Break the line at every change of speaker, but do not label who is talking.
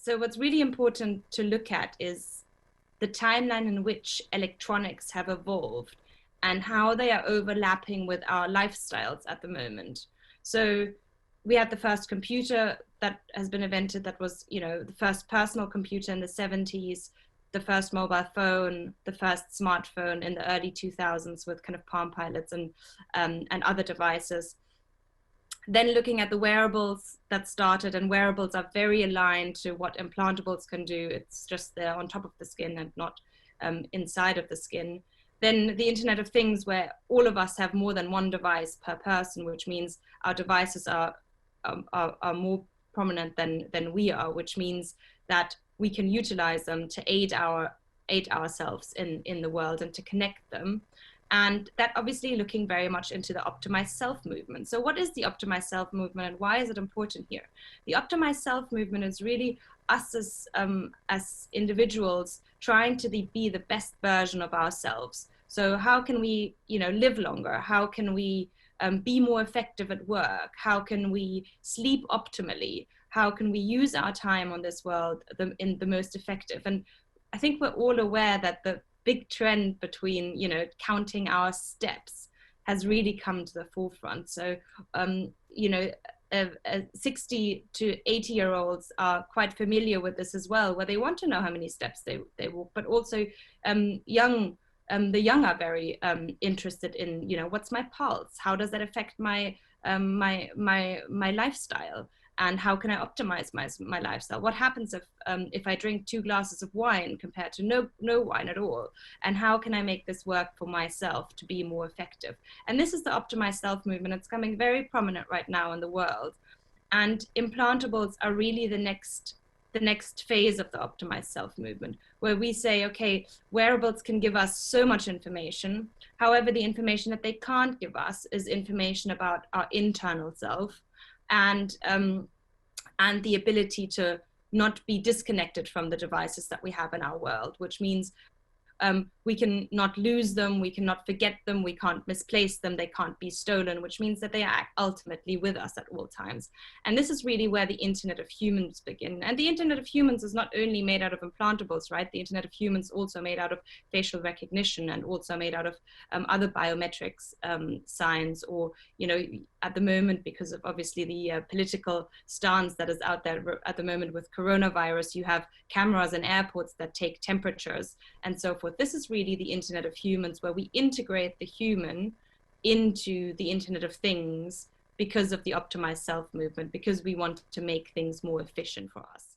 So what's really important to look at is the timeline in which electronics have evolved and how they are overlapping with our lifestyles at the moment. So we had the first computer that has been invented, that was, the first personal computer in the 70s, the first mobile phone, the first smartphone in the early 2000s with kind of Palm Pilots and other devices. Then looking at the wearables that started, and wearables are very aligned to what implantables can do. It's just they're on top of the skin and not inside of the skin. Then the Internet of Things, where all of us have more than one device per person, which means our devices are more prominent than we are, which means that we can utilize them to aid ourselves in the world and to connect them. And that obviously looking very much into the optimized self movement. So what is the optimized self movement and why is it important here? The optimized self movement is really us as individuals trying to be the best version of ourselves. So how can we, live longer? How can we be more effective at work? How can we sleep optimally? How can we use our time on this world in the most effective? And I think we're all aware that the big trend between, counting our steps has really come to the forefront. So, 60 to 80-year-olds are quite familiar with this as well, where they want to know how many steps they walk, but also the young are very interested in, what's my pulse? How does that affect my lifestyle? And how can I optimize my lifestyle? What happens if I drink 2 glasses of wine compared to no wine at all? And how can I make this work for myself to be more effective? And this is the optimized self movement. It's coming very prominent right now in the world. And implantables are really the next phase of the optimized self movement, where we say, okay, wearables can give us so much information. However, the information that they can't give us is information about our internal self, and the ability to not be disconnected from the devices that we have in our world, which means we can not lose them, we cannot forget them, we can't misplace them, they can't be stolen, which means that they are ultimately with us at all times. And this is really where the Internet of Humans begin. And the Internet of Humans is not only made out of implantables, right? The Internet of Humans also made out of facial recognition and also made out of other biometrics signs, or, at the moment, because of obviously the political stance that is out there at the moment with coronavirus, you have cameras in airports that take temperatures and so forth. This is really the Internet of Humans, where we integrate the human into the Internet of Things because of the optimized self movement, because we want to make things more efficient for us.